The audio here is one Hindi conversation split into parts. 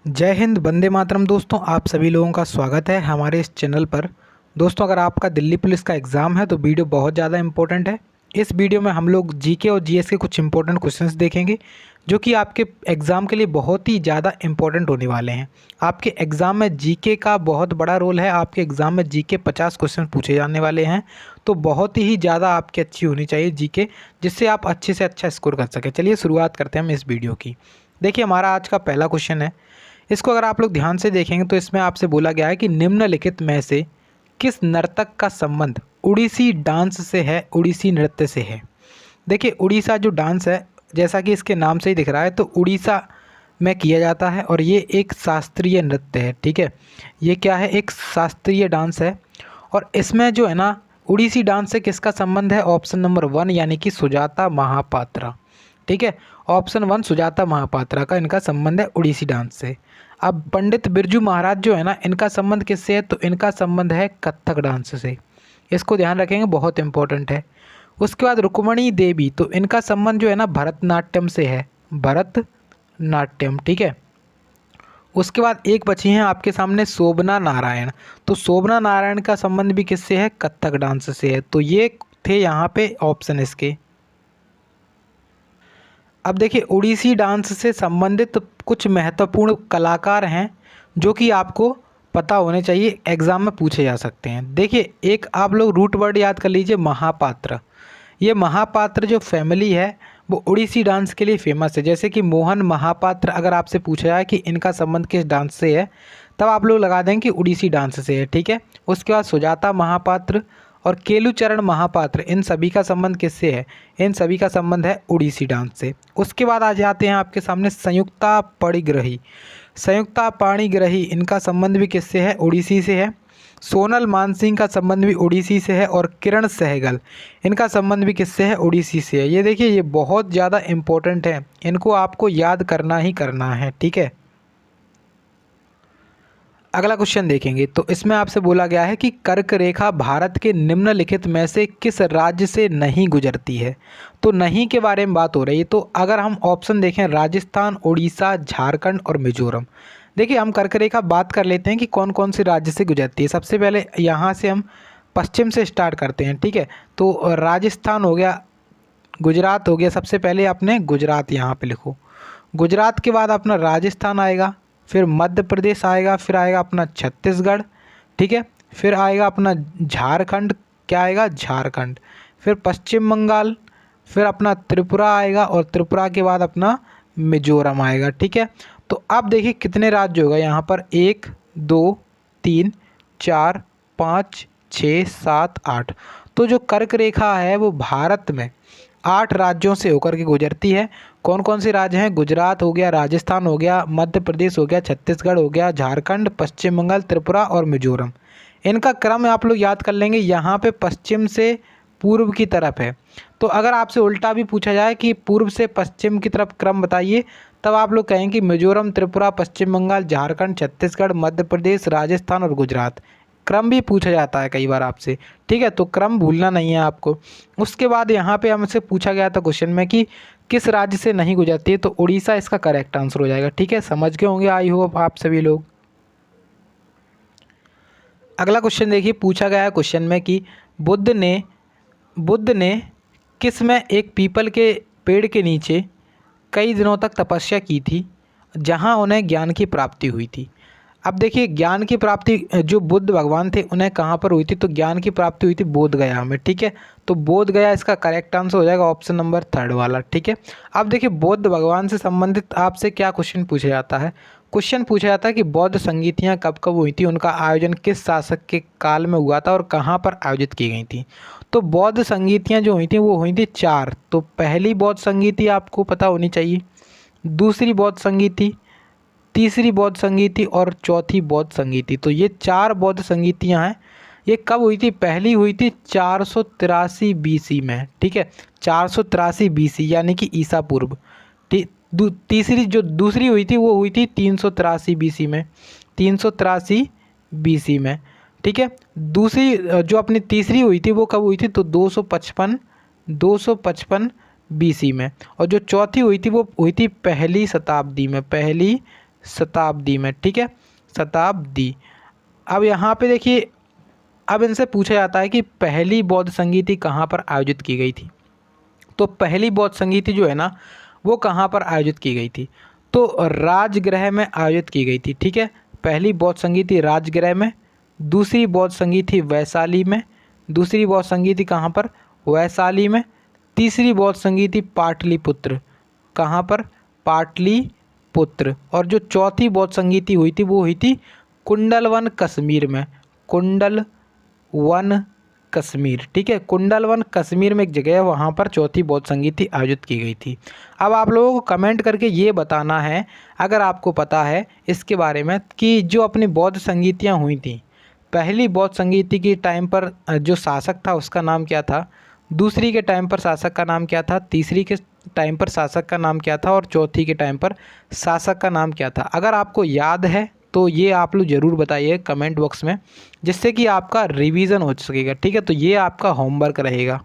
जय हिंद, वंदे मातरम। दोस्तों, आप सभी लोगों का स्वागत है हमारे इस चैनल पर। दोस्तों, अगर आपका दिल्ली पुलिस का एग्ज़ाम है तो वीडियो बहुत ज़्यादा इंपॉर्टेंट है। इस वीडियो में हम लोग जीके और जीएस के कुछ इंपॉर्टेंट क्वेश्चंस देखेंगे जो कि आपके एग्ज़ाम के लिए बहुत ही ज़्यादा इंपॉर्टेंट होने वाले हैं। आपके एग्ज़ाम में जीके का बहुत बड़ा रोल है। आपके एग्ज़ाम में जीके 50 क्वेश्चन पूछे जाने वाले हैं, तो बहुत ही ज़्यादा आपकी अच्छी होनी चाहिए जीके, जिससे आप अच्छे से अच्छा स्कोर कर सकें। चलिए शुरुआत करते हैं हम इस वीडियो की। देखिए, हमारा आज का पहला क्वेश्चन है। इसको अगर आप लोग ध्यान से देखेंगे तो इसमें आपसे बोला गया है कि निम्नलिखित में से किस नर्तक का संबंध उड़ीसी डांस से है, उड़ीसी नृत्य से है। देखिए, उड़ीसा जो डांस है, जैसा कि इसके नाम से ही दिख रहा है, तो उड़ीसा में किया जाता है और ये एक शास्त्रीय नृत्य है। ठीक है, ये क्या है? एक शास्त्रीय डांस है। और इसमें जो है ना, उड़ीसी डांस से किसका संबंध है? ऑप्शन नंबर 1 यानी कि सुजाता महापात्रा। ठीक है, ऑप्शन 1 सुजाता महापात्रा का इनका संबंध है उड़ीसी डांस से। अब पंडित बिरजू महाराज जो है ना, इनका संबंध किससे है? तो इनका संबंध है कथक डांस से। इसको ध्यान रखेंगे, बहुत इंपॉर्टेंट है। उसके बाद रुक्मणी देवी, तो इनका संबंध जो है ना भरतनाट्यम से है, भरतनाट्यम। ठीक है, उसके बाद एक बची हैं आपके सामने शोभना नारायण। तो शोभना नारायण का संबंध भी किससे है? कथक डांस से है। तो ये थे यहाँ पे ऑप्शन इसके। अब देखिए, उड़ीसी डांस से संबंधित कुछ महत्वपूर्ण कलाकार हैं जो कि आपको पता होने चाहिए, एग्ज़ाम में पूछे जा सकते हैं। देखिए, एक आप लोग रूट वर्ड याद कर लीजिए, महापात्र। ये महापात्र जो फैमिली है वो उड़ीसी डांस के लिए फेमस है। जैसे कि मोहन महापात्र, अगर आपसे पूछा जाए कि इनका संबंध किस डांस से है, तब आप लोग लगा देंगे कि उड़ीसी डांस से है। ठीक है, उसके बाद सुजाता महापात्र और केलुचरण महापात्र, इन सभी का संबंध किससे है? इन सभी का संबंध है उड़ीसी डांस से। उसके बाद आ जाते हैं आपके सामने संयुक्ता पाणिग्राही। संयुक्ता पाणिग्राही, इनका संबंध भी किससे है? उड़ीसी से है। सोनल मानसिंह का संबंध भी उड़ीसी से है। और किरण सहगल, इनका संबंध भी किससे है? उड़ीसी से है। ये देखिए, ये बहुत ज़्यादा इम्पोर्टेंट है, इनको आपको याद करना ही करना है। ठीक है, अगला क्वेश्चन देखेंगे तो इसमें आपसे बोला गया है कि कर्क रेखा भारत के निम्नलिखित में से किस राज्य से नहीं गुजरती है। तो नहीं के बारे में बात हो रही है। तो अगर हम ऑप्शन देखें, राजस्थान, उड़ीसा, झारखंड और मिजोरम। देखिए, हम कर्क रेखा बात कर लेते हैं कि कौन कौन से राज्य से गुजरती है। सबसे पहले यहाँ से हम पश्चिम से स्टार्ट करते हैं। ठीक है, तो राजस्थान हो गया, गुजरात हो गया। सबसे पहले आपने गुजरात यहाँ पे लिखो। गुजरात के बाद अपना राजस्थान आएगा, फिर मध्य प्रदेश आएगा, फिर आएगा अपना छत्तीसगढ़। ठीक है, फिर आएगा अपना झारखंड। क्या आएगा? झारखंड। फिर पश्चिम बंगाल, फिर अपना त्रिपुरा आएगा और त्रिपुरा के बाद अपना मिजोरम आएगा। ठीक है, तो अब देखिए कितने राज्य होगा यहाँ पर? 1 2 3 4 5 6 7 8। तो जो कर्क रेखा है वो भारत में 8 राज्यों से होकर के गुजरती है। कौन कौन से राज्य हैं? गुजरात हो गया, राजस्थान हो गया, मध्य प्रदेश हो गया, छत्तीसगढ़ हो गया, झारखंड, पश्चिम बंगाल, त्रिपुरा और मिजोरम। इनका क्रम आप लोग याद कर लेंगे। यहाँ पे पश्चिम से पूर्व की तरफ है। तो अगर आपसे उल्टा भी पूछा जाए कि पूर्व से पश्चिम की तरफ क्रम बताइए, तब आप लोग कहेंगे कि मिजोरम, त्रिपुरा, पश्चिम बंगाल, झारखंड, छत्तीसगढ़, मध्य प्रदेश, राजस्थान और गुजरात। क्रम भी पूछा जाता है कई बार आपसे। ठीक है, तो क्रम भूलना नहीं है आपको। उसके बाद यहाँ पे हमसे पूछा गया था क्वेश्चन में कि किस राज्य से नहीं गुजरती है, तो उड़ीसा इसका करेक्ट आंसर हो जाएगा। ठीक है, समझ गए होंगे आई होप आप सभी लोग। अगला क्वेश्चन देखिए, पूछा गया है क्वेश्चन में कि बुद्ध ने किस में एक पीपल के पेड़ के नीचे कई दिनों तक तपस्या की थी, जहां उन्हें ज्ञान की प्राप्ति हुई थी। अब देखिए, ज्ञान की प्राप्ति जो बुद्ध भगवान थे उन्हें कहाँ पर हुई थी? तो ज्ञान की प्राप्ति हुई थी बोध गया में। ठीक है, तो बोध गया इसका करेक्ट आंसर हो जाएगा, ऑप्शन नंबर 3 वाला। ठीक है, अब देखिए, बौद्ध भगवान से संबंधित आपसे क्या क्वेश्चन पूछा जाता है? क्वेश्चन पूछा जाता है कि बौद्ध संगीतियाँ कब कब हुई थी, उनका आयोजन किस शासक के काल में हुआ था और कहाँ पर आयोजित की गई थी। तो बौद्ध संगीतियाँ जो हुई थी वो हुई थी 4। तो पहली बौद्ध संगीति आपको पता होनी चाहिए, दूसरी बौद्ध संगीति, तीसरी बौद्ध संगीति और चौथी बौद्ध संगीति। तो ये 4 बौद्ध संगीतियाँ हैं। ये कब हुई थी? पहली हुई थी 483 BC में। ठीक है, 483 BC यानी कि ईसा पूर्व। तीसरी जो दूसरी हुई थी वो हुई थी 383 BC में, 383 BC में। ठीक है, दूसरी जो अपनी तीसरी हुई थी वो कब हुई थी? तो 255 BC में। और जो चौथी हुई थी वो हुई थी पहली शताब्दी में, पहली शताब्दी में, ठीक है, शताब्दी। अब यहाँ पे देखिए, अब इनसे पूछा जाता है कि पहली बौद्ध संगीति कहाँ पर आयोजित की गई थी। तो पहली बौद्ध संगीति जो है ना वो कहाँ पर आयोजित की गई थी, तो राजगृह में आयोजित की गई थी, ठीक है। पहली बौद्ध संगीति राजगृह में, दूसरी बौद्ध संगीति वैशाली में, दूसरी बौद्ध संगीति कहाँ पर, वैशाली में, तीसरी बौद्ध संगीति पाटलिपुत्र, कहाँ पर, पाटलिपुत्र, और जो चौथी बौद्ध संगीति हुई थी वो हुई थी कुंडलवन कश्मीर में, कुंडलवन कश्मीर, ठीक है, कुंडलवन कश्मीर में एक जगह है, वहाँ पर चौथी बौद्ध संगीति आयोजित की गई थी। अब आप लोगों को कमेंट करके ये बताना है अगर आपको पता है इसके बारे में कि जो अपनी बौद्ध संगीतियाँ हुई थी, पहली बौद्ध संगीति के टाइम पर जो शासक था उसका नाम क्या था, दूसरी के टाइम पर शासक का नाम क्या था, तीसरी के टाइम पर शासक का नाम क्या था, और चौथी के टाइम पर शासक का नाम क्या था। अगर आपको याद है तो ये आप लोग ज़रूर बताइए कमेंट बॉक्स में, जिससे कि आपका रिवीजन हो सकेगा, ठीक है। तो ये आपका होमवर्क रहेगा।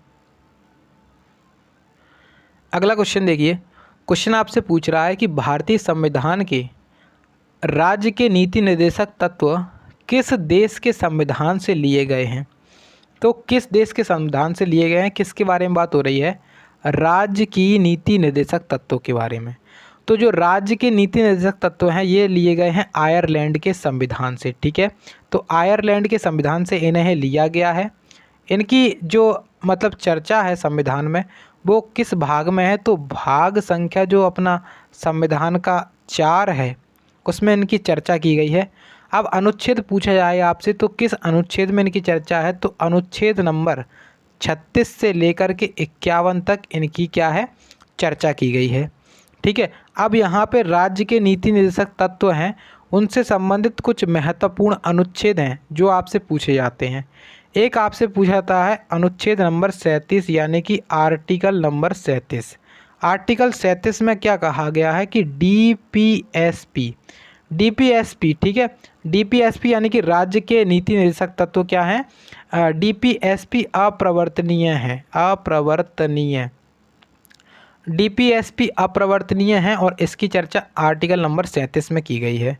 अगला क्वेश्चन देखिए, क्वेश्चन आपसे पूछ रहा है कि भारतीय संविधान के राज्य के नीति निर्देशक तत्व किस देश के संविधान से लिए गए हैं। तो किस देश के संविधान से लिए गए हैं, किसके बारे में बात हो रही है, राज्य की नीति निर्देशक तत्वों के बारे में। तो जो राज्य के नीति निर्देशक तत्व हैं ये लिए गए हैं आयरलैंड के संविधान से, ठीक है। तो आयरलैंड के संविधान से इन्हें लिया गया है। इनकी जो मतलब चर्चा है संविधान में वो किस भाग में है, तो भाग संख्या जो अपना संविधान का 4 है उसमें इनकी चर्चा की गई है। अब अनुच्छेद पूछा जाए आपसे तो किस अनुच्छेद में इनकी चर्चा है, तो अनुच्छेद नंबर 36 से लेकर के 51 तक इनकी क्या है, चर्चा की गई है, ठीक है। अब यहाँ पे राज्य के नीति निर्देशक तत्व हैं उनसे संबंधित कुछ महत्वपूर्ण अनुच्छेद हैं जो आपसे पूछे जाते हैं। एक आपसे पूछा जाता है अनुच्छेद नंबर 37 यानी कि आर्टिकल नंबर 37। आर्टिकल 37 में क्या कहा गया है कि डीपीएसपी, ठीक है, डीपीएसपी यानी कि राज्य के नीति निर्देशक तत्व क्या हैं, डीपीएसपी अप्रवर्तनीय है, अप्रवर्तनीय, डीपीएसपी अप्रवर्तनीय है और इसकी चर्चा आर्टिकल नंबर 37 में की गई है।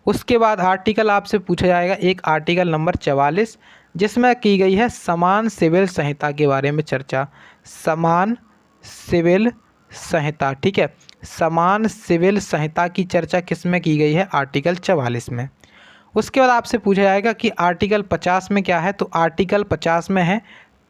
उसके बाद आर्टिकल आपसे पूछा जाएगा एक आर्टिकल नंबर 44 जिसमें की गई है समान सिविल संहिता के बारे में चर्चा, समान सिविल संहिता, ठीक है, समान सिविल संहिता की चर्चा किस में की गई है, आर्टिकल 44 में। उसके बाद आपसे पूछा जाएगा कि आर्टिकल 50 में क्या है, तो आर्टिकल 50 में है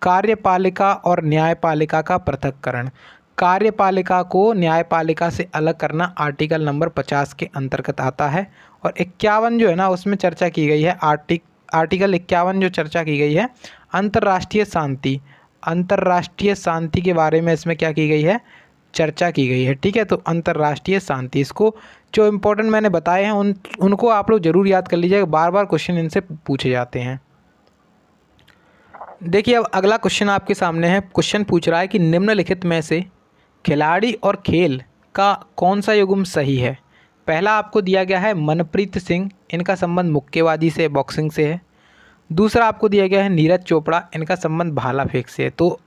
कार्यपालिका और न्यायपालिका का पृथक्करण। कार्यपालिका को न्यायपालिका से अलग करना आर्टिकल नंबर 50 के अंतर्गत आता है। और 51 जो है ना उसमें चर्चा की गई है आर्टिकल 51 जो चर्चा की गई है अंतर्राष्ट्रीय शांति, अंतर्राष्ट्रीय शांति के बारे में इसमें क्या की गई है, चर्चा की गई है, ठीक है। तो अंतर्राष्ट्रीय शांति, इसको जो इम्पोर्टेंट मैंने बताए हैं उनको आप लोग ज़रूर याद कर लीजिएगा, बार बार क्वेश्चन इनसे पूछे जाते हैं। देखिए अब अगला क्वेश्चन आपके सामने है। क्वेश्चन पूछ रहा है कि निम्नलिखित में से खिलाड़ी और खेल का कौन सा युग्म सही है। पहला आपको दिया गया है मनप्रीत सिंह, इनका संबंध मुक्केबाजी से, बॉक्सिंग से है। दूसरा आपको दिया गया है नीरज चोपड़ा, इनका संबंध भाला फेंक से है। तो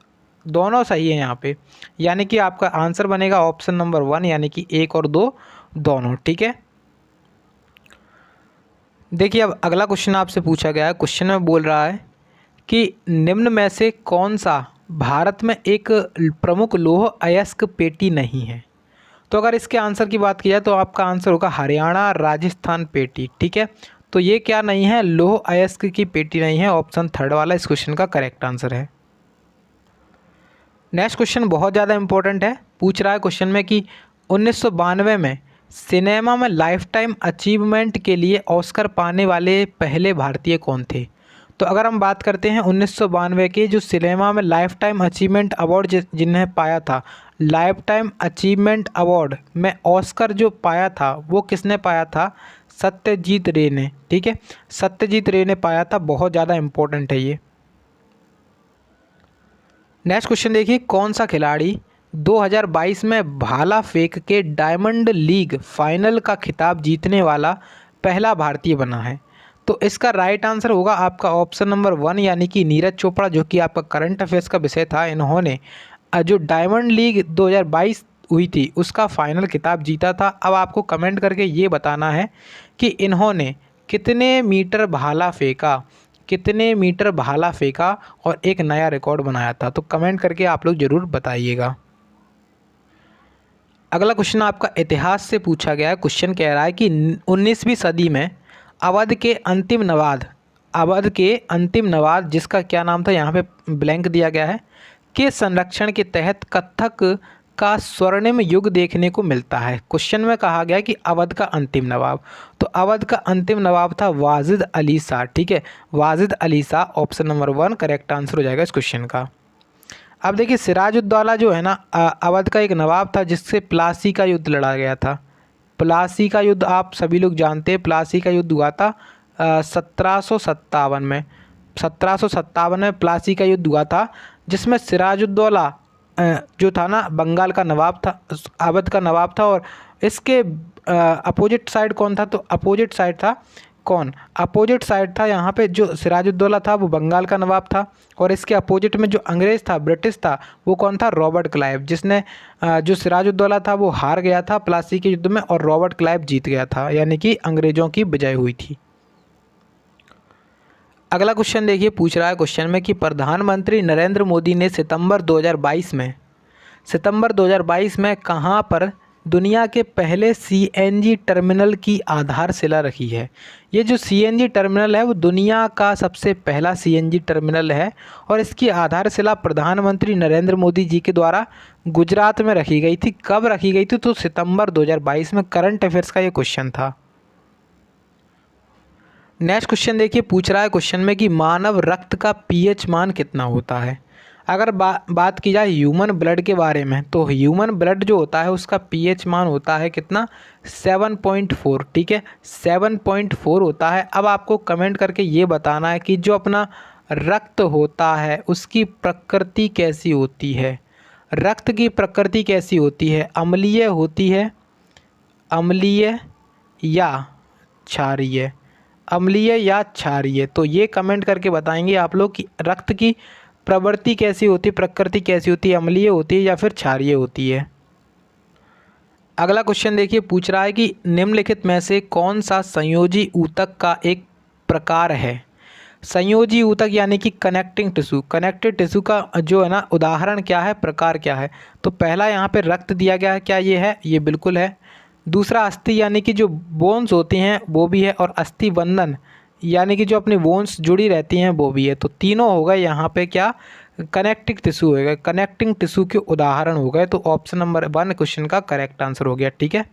दोनों सही है यहाँ पे, यानी कि आपका आंसर बनेगा ऑप्शन नंबर 1 यानी कि 1 और 2 दोनों, ठीक है। देखिए अब अगला क्वेश्चन आपसे पूछा गया है। क्वेश्चन में बोल रहा है कि निम्न में से कौन सा भारत में एक प्रमुख लौह अयस्क पेटी नहीं है। तो अगर इसके आंसर की बात की जाए तो आपका आंसर होगा हरियाणा राजस्थान पेटी, ठीक है। तो ये क्या नहीं है, लौह अयस्क की पेटी नहीं है, ऑप्शन 3 वाला इस क्वेश्चन का करेक्ट आंसर है। नेक्स्ट क्वेश्चन बहुत ज़्यादा इंपॉर्टेंट है। पूछ रहा है क्वेश्चन में कि 1992 में सिनेमा में लाइफ टाइम अचीवमेंट के लिए ऑस्कर पाने वाले पहले भारतीय कौन थे। तो अगर हम बात करते हैं 1992 के जो सिनेमा में लाइफ टाइम अचीवमेंट अवार्ड जिन्हें पाया था, लाइफ टाइम अचीवमेंट अवार्ड में ऑस्कर जो पाया था वो किसने पाया था, सत्यजीत रे ने, ठीक है, सत्यजीत रे ने पाया था। बहुत ज़्यादा इम्पोर्टेंट है ये। नेक्स्ट क्वेश्चन देखिए, कौन सा खिलाड़ी 2022 में भाला फेंक के डायमंड लीग फाइनल का खिताब जीतने वाला पहला भारतीय बना है। तो इसका राइट आंसर होगा आपका ऑप्शन नंबर 1 यानी कि नीरज चोपड़ा, जो कि आपका करंट अफेयर्स का विषय था। इन्होंने जो डायमंड लीग 2022 हुई थी उसका फाइनल खिताब जीता था। अब आपको कमेंट करके ये बताना है कि इन्होंने कितने मीटर भाला फेंका, कितने मीटर भाला फेंका और एक नया रिकॉर्ड बनाया था। तो कमेंट करके आप लोग ज़रूर बताइएगा। अगला क्वेश्चन आपका इतिहास से पूछा गया है। क्वेश्चन कह रहा है कि 19वीं सदी में अवध के अंतिम नवाब जिसका क्या नाम था, यहाँ पे ब्लैंक दिया गया है, के संरक्षण के तहत कत्थक का स्वर्णिम युग देखने को मिलता है। क्वेश्चन में कहा गया कि अवध का अंतिम नवाब, तो अवध का अंतिम नवाब था वाजिद अली शाह। ठीक है, Wajid Ali Shah option number 1 correct answer हो जाएगा इस क्वेश्चन का। अब देखिए सिराजुद्दौला जो है ना अवध का एक नवाब था जिससे प्लासी का युद्ध लड़ा गया था। प्लासी का युद्ध आप सभी लोग जानते हैं, प्लासी का युद्ध हुआ था 1757 में। 1757 में प्लासी का युद्ध हुआ था जिसमें सिराजुद्दौला जो था ना बंगाल का नवाब था, अवध का नवाब था। और इसके अपोजिट साइड कौन था, तो अपोजिट साइड था कौन, अपोजिट साइड था यहाँ पे जो सिराजुद्दौला था वो बंगाल का नवाब था। और इसके अपोजिट में जो अंग्रेज़ था, ब्रिटिश था, वो कौन था, रॉबर्ट क्लाइव, जिसने जो सिराजुद्दौला था वो हार गया था प्लासी के युद्ध में और रॉबर्ट क्लाइव जीत गया था, यानी कि अंग्रेज़ों की विजय हुई थी। अगला क्वेश्चन देखिए, पूछ रहा है क्वेश्चन में कि प्रधानमंत्री नरेंद्र मोदी ने सितंबर 2022 में कहाँ पर दुनिया के पहले सीएनजी टर्मिनल की आधारशिला रखी है। ये जो सीएनजी टर्मिनल है वो दुनिया का सबसे पहला सीएनजी टर्मिनल है और इसकी आधारशिला प्रधानमंत्री नरेंद्र मोदी जी के द्वारा गुजरात में रखी गई थी। कब रखी गई थी, तो सितंबर 2022 में। करंट अफेयर्स का ये क्वेश्चन था। नेक्स्ट क्वेश्चन देखिए, पूछ रहा है क्वेश्चन में कि मानव रक्त का पीएच मान कितना होता है। अगर बात की जाए ह्यूमन ब्लड के बारे में, तो ह्यूमन ब्लड जो होता है उसका पीएच मान होता है कितना, 7.4। ठीक है, 7.4 होता है। अब आपको कमेंट करके ये बताना है कि जो अपना रक्त होता है उसकी प्रकृति कैसी होती है। रक्त की प्रकृति कैसी होती है, अम्लीय होती है, अम्लीय या क्षारीय, अम्लीय या क्षारीय। तो ये कमेंट करके बताएंगे आप लोग कि रक्त की प्रवृत्ति कैसी होती है, प्रकृति कैसी होती है, अम्लीय होती है या फिर क्षारीय होती है। अगला क्वेश्चन देखिए, पूछ रहा है कि निम्नलिखित में से कौन सा संयोजी ऊतक का एक प्रकार है। संयोजी ऊतक यानी कि कनेक्टिंग टिश्यू, कनेक्टिव टिश्यू का जो है ना उदाहरण क्या है, प्रकार क्या है। तो पहला यहाँ पे रक्त दिया गया है, क्या ये है, ये बिल्कुल है। दूसरा अस्थि यानी कि जो बोन्स होती हैं वो भी है, और अस्थि बंधन यानी कि जो अपनी बोन्स जुड़ी रहती हैं वो भी है। तो तीनों हो गए यहाँ पे क्या, कनेक्टिव टिश्यू हो गए, कनेक्टिंग टिश्यू के उदाहरण हो गए। तो ऑप्शन नंबर 1 क्वेश्चन का करेक्ट आंसर हो गया। ठीक है,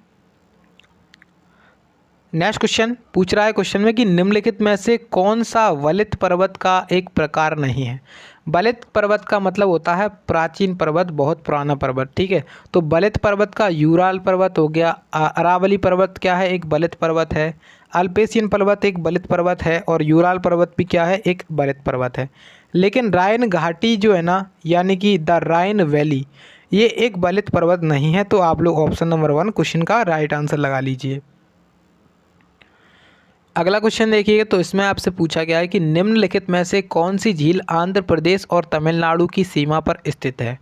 नेक्स्ट क्वेश्चन पूछ रहा है क्वेश्चन में कि निम्नलिखित में से कौन सा वलित पर्वत का एक प्रकार नहीं है। वलित पर्वत का मतलब होता है प्राचीन पर्वत, बहुत पुराना पर्वत। ठीक है, तो वलित पर्वत का यूराल पर्वत हो गया, अरावली पर्वत क्या है, एक वलित पर्वत है, अल्पेशियन पर्वत एक वलित पर्वत है, और यूराल पर्वत भी क्या है, एक वलित पर्वत है। लेकिन राइन घाटी जो है ना, यानी कि द राइन वैली, ये एक वलित पर्वत नहीं है। तो आप लोग ऑप्शन नंबर 1 क्वेश्चन का राइट आंसर लगा लीजिए। अगला क्वेश्चन देखिए, तो इसमें आपसे पूछा गया है कि निम्नलिखित में से कौन सी झील आंध्र प्रदेश और तमिलनाडु की सीमा पर स्थित है।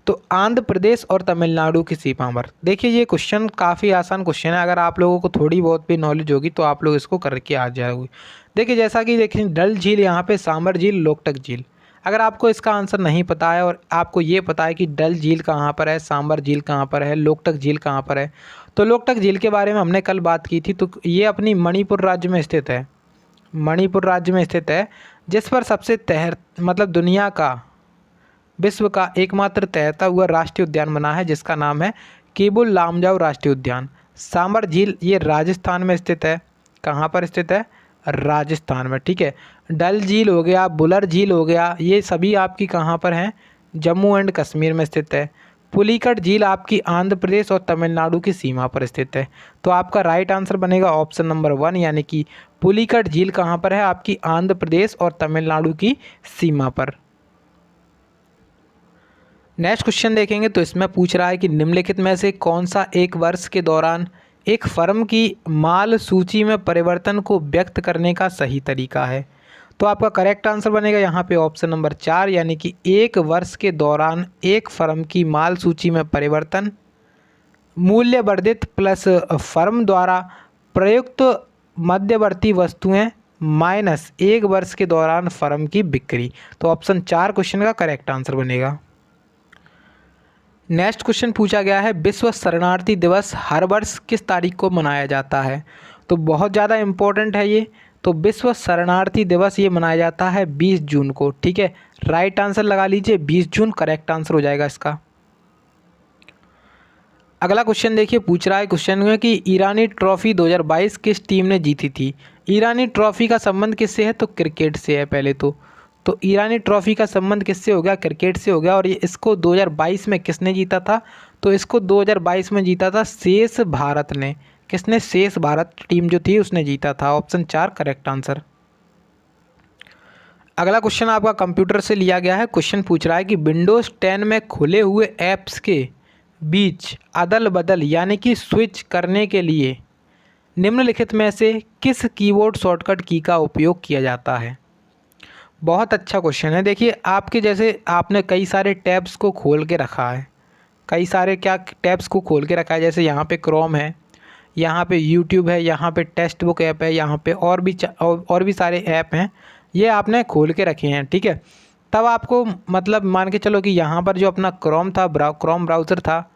तो आंध्र प्रदेश और तमिलनाडु की सीमा पर, देखिए ये क्वेश्चन काफ़ी आसान क्वेश्चन है। अगर आप लोगों को थोड़ी बहुत भी नॉलेज होगी तो आप लोग इसको करके आ जाओगे। देखिए जैसा कि देखिए डल झील यहाँ पे, सांबर झील, लोकटक झील। अगर आपको इसका आंसर नहीं पता है और आपको ये पता है कि डल झील कहाँ पर है, सांबर झील कहाँ पर है, लोकटक झील कहाँ पर है, तो लोकटक झील के बारे में हमने कल बात की थी। तो ये अपनी मणिपुर राज्य में स्थित है, मणिपुर राज्य में स्थित है, जिस पर सबसे मतलब दुनिया का, विश्व का एकमात्र तैरता हुआ राष्ट्रीय उद्यान बना है जिसका नाम है केबुल लामजाओ राष्ट्रीय उद्यान। सांबर झील ये राजस्थान में स्थित है, कहाँ पर स्थित है, राजस्थान में। ठीक है, डल झील हो गया, बुलर झील हो गया, ये सभी आपकी कहाँ पर हैं, जम्मू एंड कश्मीर में स्थित है। पुलिकट झील आपकी आंध्र प्रदेश और तमिलनाडु की सीमा पर स्थित है। तो आपका राइट आंसर बनेगा ऑप्शन नंबर 1, यानी कि पुलिकट झील कहाँ पर है, आपकी आंध्र प्रदेश और तमिलनाडु की सीमा पर। नेक्स्ट क्वेश्चन देखेंगे, तो इसमें पूछ रहा है कि निम्नलिखित में से कौन सा एक वर्ष के दौरान एक फर्म की माल सूची में परिवर्तन को व्यक्त करने का सही तरीका है। तो आपका करेक्ट आंसर बनेगा यहाँ पे ऑप्शन नंबर 4, यानी कि एक वर्ष के दौरान एक फर्म की माल सूची में परिवर्तन मूल्य वर्धित प्लस फर्म द्वारा प्रयुक्त मध्यवर्ती वस्तुएं माइनस 1 वर्ष के दौरान फर्म की बिक्री। तो ऑप्शन 4 क्वेश्चन का करेक्ट आंसर बनेगा। नेक्स्ट क्वेश्चन पूछा गया है, विश्व शरणार्थी दिवस हर वर्ष किस तारीख को मनाया जाता है? तो बहुत ज़्यादा इम्पोर्टेंट है ये। तो विश्व शरणार्थी दिवस ये मनाया जाता है 20 जून को। ठीक है, राइट आंसर लगा लीजिए, 20 जून करेक्ट आंसर हो जाएगा इसका। अगला क्वेश्चन देखिए, पूछ रहा है क्वेश्चन में कि ईरानी ट्रॉफी 2022 किस टीम ने जीती थी? ईरानी ट्रॉफी का संबंध किससे है? तो क्रिकेट से है पहले तो ईरानी ट्रॉफी का संबंध किससे हो गया? क्रिकेट से हो गया। और ये इसको 2022 में किसने जीता था? तो इसको 2022 में जीता था शेष भारत ने। किसने? शेष भारत टीम जो थी उसने जीता था। Option 4 correct answer. अगला क्वेश्चन आपका कंप्यूटर से लिया गया है। क्वेश्चन पूछ रहा है कि विंडोज़ 10 में खुले हुए ऐप्स के बीच अदल बदल यानी कि स्विच करने के लिए निम्नलिखित में से किस कीबोर्ड शॉर्टकट की का उपयोग किया जाता है? बहुत अच्छा क्वेश्चन है। देखिए, आपके जैसे आपने कई सारे टैब्स को खोल के रखा है, कई सारे क्या टैब्स को खोल के रखा है, जैसे यहाँ पे क्रोम है, यहाँ पे यूट्यूब है, यहाँ पे टेक्स्ट बुक ऐप है, यहाँ पे और भी सारे ऐप हैं, ये आपने खोल के रखे हैं। ठीक है, तब आपको मतलब मान के चलो कि यहाँ पर जो अपना क्रोम था, क्रोम ब्राउज़र था,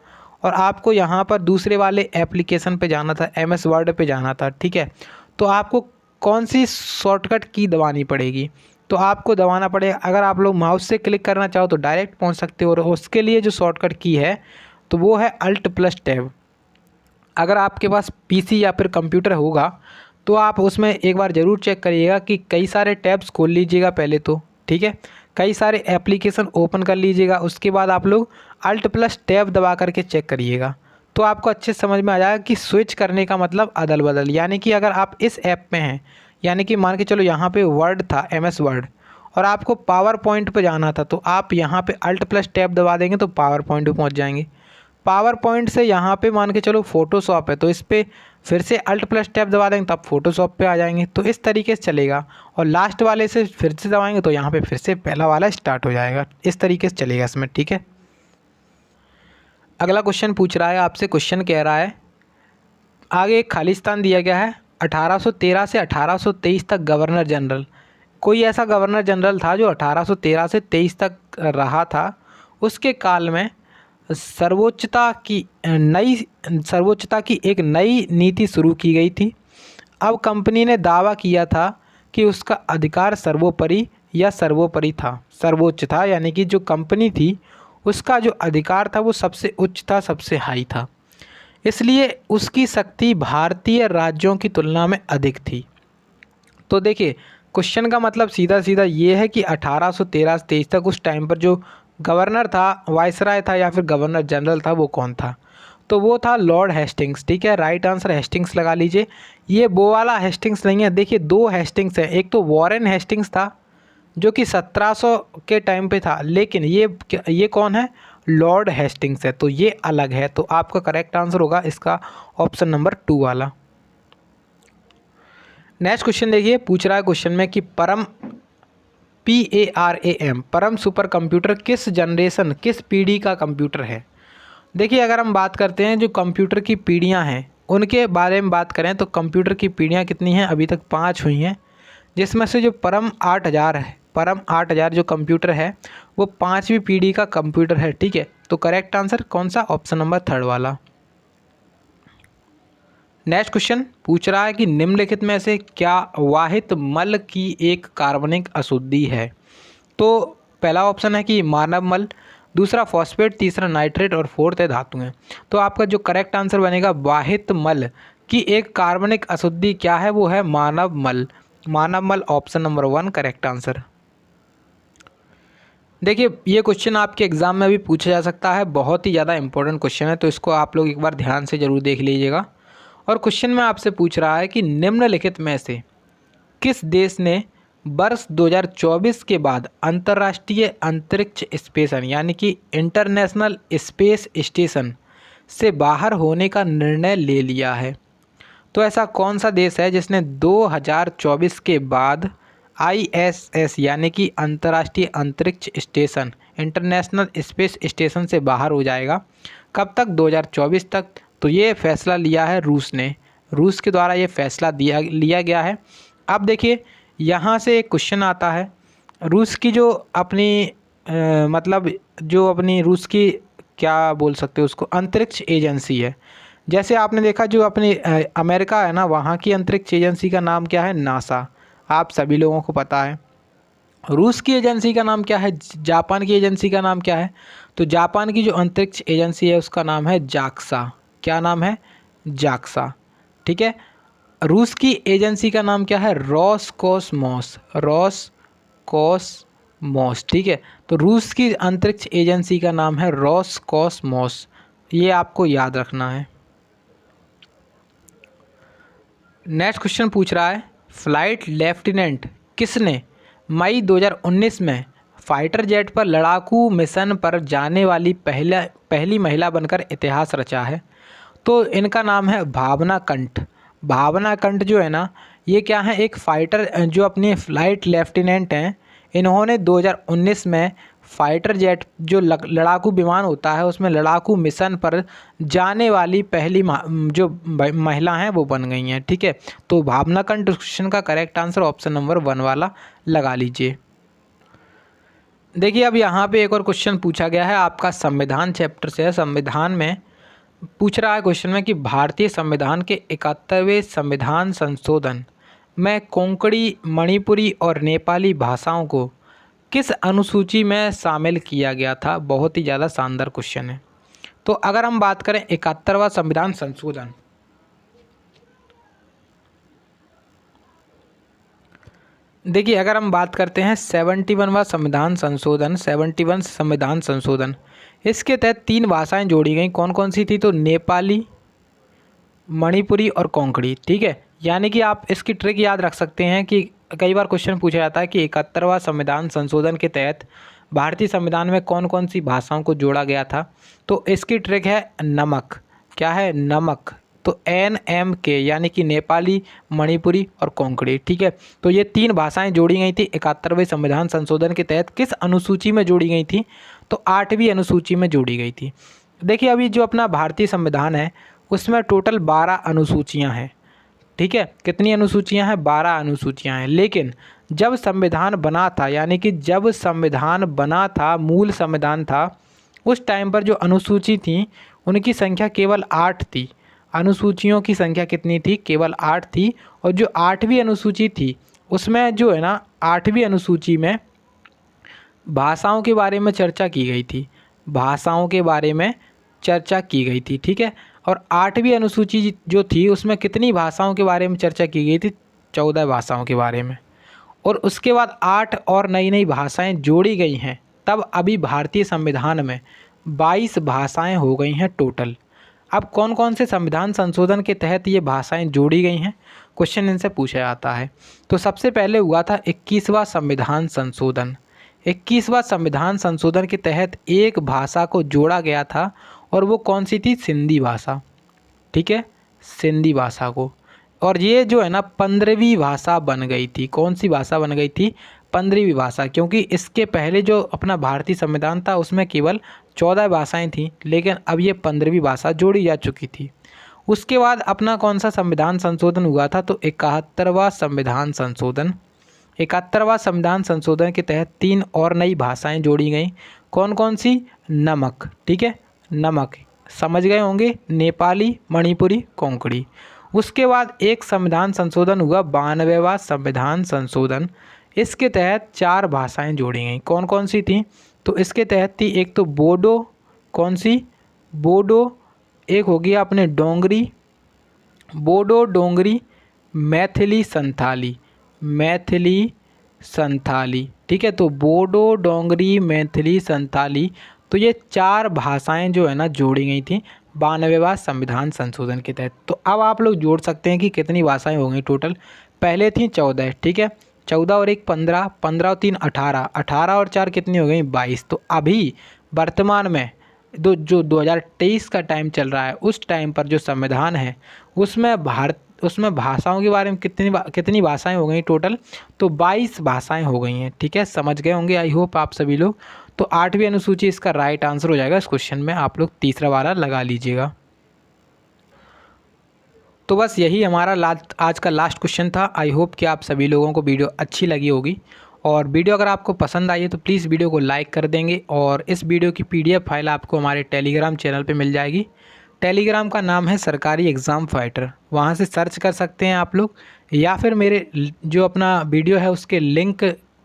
और आपको यहाँ पर दूसरे वाले एप्लीकेशन पे जाना था, MS वर्ड पे जाना था। ठीक है, तो आपको कौन सी शॉर्टकट की दबानी पड़ेगी? तो आपको दबाना पड़ेगा, अगर आप लोग माउस से क्लिक करना चाहो तो डायरेक्ट पहुँच सकते हो, और उसके लिए जो शॉर्टकट की है तो वो है Alt+Tab। अगर आपके पास PC या फिर कंप्यूटर होगा तो आप उसमें एक बार ज़रूर चेक करिएगा कि कई सारे टैब्स खोल लीजिएगा पहले तो। ठीक है, कई सारे एप्लीकेशन ओपन कर लीजिएगा, उसके बाद आप लोग Alt+Tab दबा करके चेक करिएगा, तो आपको अच्छे समझ में आ जाएगा कि स्विच करने का मतलब अदल बदल। यानी कि अगर आप इस ऐप में हैं, यानी कि मान के चलो यहाँ पे वर्ड था, MS वर्ड, और आपको पावर पॉइंट पर जाना था, तो आप यहाँ पे Alt+Tab दबा देंगे तो पावर पॉइंट पर पहुँच जाएंगे। पावर पॉइंट से यहाँ पे मान के चलो फोटोशॉप है, तो इस पर फिर से Alt+Tab दबा देंगे तब फोटोशॉप पे आ जाएंगे। तो इस तरीके से चलेगा, और लास्ट वाले से फिर से दबाएंगे तो यहाँ पे फिर से पहला वाला स्टार्ट हो जाएगा। इस तरीके से चलेगा इसमें। ठीक है, अगला क्वेश्चन पूछ रहा है आपसे। क्वेश्चन कह रहा है, आगे एक खालिस्तान दिया गया है, 1813 से 1823 तक गवर्नर जनरल। कोई ऐसा गवर्नर जनरल था जो 1813 से 23 तक रहा था। उसके काल में सर्वोच्चता की एक नई नीति शुरू की गई थी। अब कंपनी ने दावा किया था कि उसका अधिकार सर्वोपरि या सर्वोपरि था, सर्वोच्च था, यानी कि जो कंपनी थी उसका जो अधिकार था वो सबसे उच्च था, सबसे हाई था, इसलिए उसकी शक्ति भारतीय राज्यों की तुलना में अधिक थी। तो देखिए, क्वेश्चन का मतलब सीधा सीधा ये है कि 1813 से 23 तक उस टाइम पर जो गवर्नर था, वायसराय था या फिर गवर्नर जनरल था, वो कौन था? तो वो था लॉर्ड हेस्टिंग्स। ठीक है, राइट आंसर हेस्टिंग्स लगा लीजिए। ये वो वाला हेस्टिंग्स नहीं है, देखिए 2 हेस्टिंग्स हैं। एक तो वॉरेन हेस्टिंग्स था जो कि 1700 के टाइम पे था, लेकिन ये कौन है? लॉर्ड हेस्टिंग्स है, तो ये अलग है। तो आपका करेक्ट आंसर होगा इसका ऑप्शन नंबर 2 वाला। नेक्स्ट क्वेश्चन देखिए, पूछ रहा है क्वेश्चन में कि परम परम सुपर कंप्यूटर किस जनरेशन, किस पीढ़ी का कंप्यूटर है? देखिए, अगर हम बात करते हैं जो कंप्यूटर की पीढ़ियां हैं उनके बारे में बात करें तो कंप्यूटर की पीढ़ियां कितनी हैं? अभी तक 5 हुई हैं, जिसमें से जो परम 8000 है, परम 8000 जो कंप्यूटर है वो 5वीं पीढ़ी का कंप्यूटर है। ठीक है, तो करेक्ट आंसर कौन सा? ऑप्शन नंबर 3 वाला। नेक्स्ट क्वेश्चन पूछ रहा है कि निम्नलिखित में से क्या वाहित मल की एक कार्बनिक अशुद्धि है? तो पहला ऑप्शन है कि मानव मल, दूसरा फॉस्फेट, तीसरा नाइट्रेट और फोर्थ है धातुएं। तो आपका जो करेक्ट आंसर बनेगा वाहित मल की एक कार्बनिक अशुद्धि क्या है? वो है मानव मल। मानव मल ऑप्शन नंबर 1 करेक्ट आंसर। देखिए, ये क्वेश्चन आपके एग्जाम में भी पूछा जा सकता है, बहुत ही ज़्यादा इंपॉर्टेंट क्वेश्चन है, तो इसको आप लोग एक बार ध्यान से ज़रूर देख लीजिएगा। और क्वेश्चन में आपसे पूछ रहा है कि निम्नलिखित में से किस देश ने वर्ष 2024 के बाद अंतर्राष्ट्रीय अंतरिक्ष स्टेशन यानी कि इंटरनेशनल स्पेस स्टेशन से बाहर होने का निर्णय ले लिया है? तो ऐसा कौन सा देश है जिसने 2024 के बाद ISS यानी कि अंतर्राष्ट्रीय अंतरिक्ष स्टेशन, इंटरनेशनल स्पेस स्टेशन से बाहर हो जाएगा? कब तक? 2024 तक, तो ये फैसला लिया है रूस ने, रूस के द्वारा ये फैसला लिया गया है। अब देखिए यहाँ से एक क्वेश्चन आता है, रूस की जो अपनी मतलब जो अपनी रूस की क्या बोल सकते हो उसको, अंतरिक्ष एजेंसी है। जैसे आपने देखा जो अपनी अमेरिका है ना, वहाँ की अंतरिक्ष एजेंसी का नाम क्या है, नासा, आप सभी लोगों को पता है। रूस की एजेंसी का नाम क्या है, जापान की एजेंसी का नाम क्या है, तो जापान की जो अंतरिक्ष एजेंसी है उसका नाम है जाक्सा। क्या नाम है, जाक्सा। ठीक है, रूस की एजेंसी का नाम क्या है, रॉसकॉस्मोस, रॉसकॉस्मोस। ठीक है, तो रूस की अंतरिक्ष एजेंसी का नाम है रॉसकॉस्मोस, ये आपको याद रखना है। नेक्स्ट क्वेश्चन पूछ रहा है, फ्लाइट लेफ्टिनेंट किसने मई 2019 में फाइटर जेट पर लड़ाकू मिशन पर जाने वाली पहली महिला बनकर इतिहास रचा है, तो इनका नाम है भावना कंठ। भावना कंठ जो है ना, ये क्या है, एक फ़ाइटर जो अपनी फ़्लाइट लेफ्टिनेंट हैं, इन्होंने 2019 में फ़ाइटर जेट जो लड़ाकू विमान होता है उसमें लड़ाकू मिशन पर जाने वाली पहली जो महिला हैं वो बन गई हैं। ठीक है, तो भावना कंठ क्वेश्चन का करेक्ट आंसर ऑप्शन नंबर 1 वाला लगा लीजिए। देखिए अब यहाँ पे एक और क्वेश्चन पूछा गया है, आपका संविधान चैप्टर से है। संविधान में पूछ रहा है क्वेश्चन में कि भारतीय संविधान के 71वें संविधान संशोधन में कोंकणी, मणिपुरी और नेपाली भाषाओं को किस अनुसूची में शामिल किया गया था। बहुत ही ज़्यादा शानदार क्वेश्चन है। तो अगर हम बात करें 71वां संविधान संशोधन, देखिए अगर हम बात करते हैं 71वां संविधान संशोधन, 71 संविधान संशोधन, इसके तहत 3 भाषाएं जोड़ी गई। कौन कौन सी थी, तो नेपाली, मणिपुरी और कोंकणी। ठीक है, यानी कि आप इसकी ट्रिक याद रख सकते हैं कि कई बार क्वेश्चन पूछा जाता है कि 71वां संविधान संशोधन के तहत भारतीय संविधान में कौन कौन सी भाषाओं को जोड़ा गया था। तो इसकी ट्रिक है नमक। क्या है, नमक। तो NMK यानी कि नेपाली, मणिपुरी और कोंकणी। ठीक है, तो ये 3 भाषाएं जोड़ी गई थी 71वें संविधान संशोधन के तहत। किस अनुसूची में जोड़ी गई थी, तो 8वीं अनुसूची में जोड़ी गई थी। देखिए अभी जो अपना भारतीय संविधान है उसमें टोटल 12 अनुसूचियां हैं। ठीक है, कितनी अनुसूचियां हैं, 12 अनुसूचियां हैं। लेकिन जब संविधान बना था, यानी कि जब संविधान बना था, मूल संविधान था, उस टाइम पर जो अनुसूची थी उनकी संख्या केवल 8 थी। अनुसूचियों की संख्या कितनी थी, केवल 8 थी। और जो 8वीं अनुसूची थी उसमें जो है ना, 8वीं अनुसूची में भाषाओं के बारे में चर्चा की गई थी। भाषाओं के बारे में चर्चा की गई थी। ठीक है, और 8वीं अनुसूची जो थी उसमें कितनी भाषाओं के बारे में चर्चा की गई थी, 14 भाषाओं के बारे में। और उसके बाद 8 और नई नई भाषाएं जोड़ी गई हैं। तब अभी भारतीय संविधान में 22 भाषाएं हो गई हैं टोटल। अब कौन कौन से संविधान संशोधन के तहत ये भाषाएं जोड़ी गई हैं, क्वेश्चन इनसे पूछा जाता है। तो सबसे पहले हुआ था 21वां संविधान संशोधन। 21वां संविधान संशोधन के तहत एक भाषा को जोड़ा गया था और वो कौन सी थी, सिंधी भाषा। ठीक है, सिंधी भाषा को। और ये जो है ना 15वीं भाषा बन गई थी। कौन सी भाषा बन गई थी, 15वीं भाषा। क्योंकि इसके पहले जो अपना भारतीय संविधान था उसमें केवल 14 भाषाएं थीं, लेकिन अब ये 15वीं भाषा जोड़ी जा चुकी थी। उसके बाद अपना कौन सा संविधान संशोधन हुआ था, तो 71वां संविधान संशोधन। 71वां संविधान संशोधन के तहत 3 और नई भाषाएं जोड़ी गई। कौन कौन सी, नमक। ठीक है, नमक समझ गए होंगे, नेपाली, मणिपुरी, कोंकणी। उसके बाद एक संविधान संशोधन हुआ 92वां संविधान संशोधन। इसके तहत 4 भाषाएं जोड़ी गई। कौन कौन सी थी, तो इसके तहत थी एक तो बोडो, कौन सी, बोडो। एक हो गया अपने डोंगरी, बोडो डोंगरी, मैथिली संथाली, मैथिली संथाली। ठीक है, तो बोडो, डोंगरी, मैथिली, संथाली। तो ये 4 भाषाएं जो है ना जोड़ी गई थी 92वां संविधान संशोधन के तहत। तो अब आप लोग जोड़ सकते हैं कि कितनी भाषाएं हो गई टोटल। पहले थी 14। ठीक है, 14 और 1 15, 15 और 3 18, 18 और 4 कितनी हो गई, 22। तो अभी वर्तमान में जो 2023 का टाइम चल रहा है उस टाइम पर जो संविधान है उसमें भाषाओं के बारे में कितनी भाषाएं हो गई टोटल, तो 22 भाषाएं हो गई हैं। ठीक है, समझ गए होंगे आई होप आप सभी लोग। तो 8वीं अनुसूची इसका राइट आंसर हो जाएगा। इस क्वेश्चन में आप लोग तीसरा वाला लगा लीजिएगा। तो बस यही हमारा आज का लास्ट क्वेश्चन था। आई होप कि आप सभी लोगों को वीडियो अच्छी लगी होगी, और वीडियो अगर आपको पसंद आई है तो प्लीज़ वीडियो को लाइक कर देंगे। और इस वीडियो की PDF फाइल आपको हमारे टेलीग्राम चैनल पे मिल जाएगी। टेलीग्राम का नाम है सरकारी एग्ज़ाम फाइटर, वहाँ से सर्च कर सकते हैं आप लोग, या फिर मेरे जो अपना वीडियो है उसके लिंक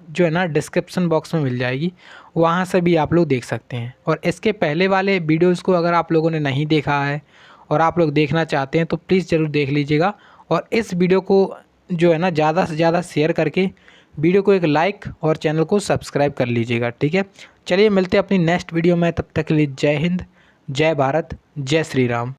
जो है ना डिस्क्रिप्शन बॉक्स में मिल जाएगी, वहाँ से भी आप लोग देख सकते हैं। और इसके पहले वाले वीडियोज़ को अगर आप लोगों ने नहीं देखा है और आप लोग देखना चाहते हैं तो प्लीज़ ज़रूर देख लीजिएगा। और इस वीडियो को जो है ना ज़्यादा से ज़्यादा शेयर करके वीडियो को एक लाइक और चैनल को सब्सक्राइब कर लीजिएगा, ठीक है। चलिए मिलते हैं अपनी नेक्स्ट वीडियो में, तब तक के लिए जय हिंद, जय भारत, जय श्री राम।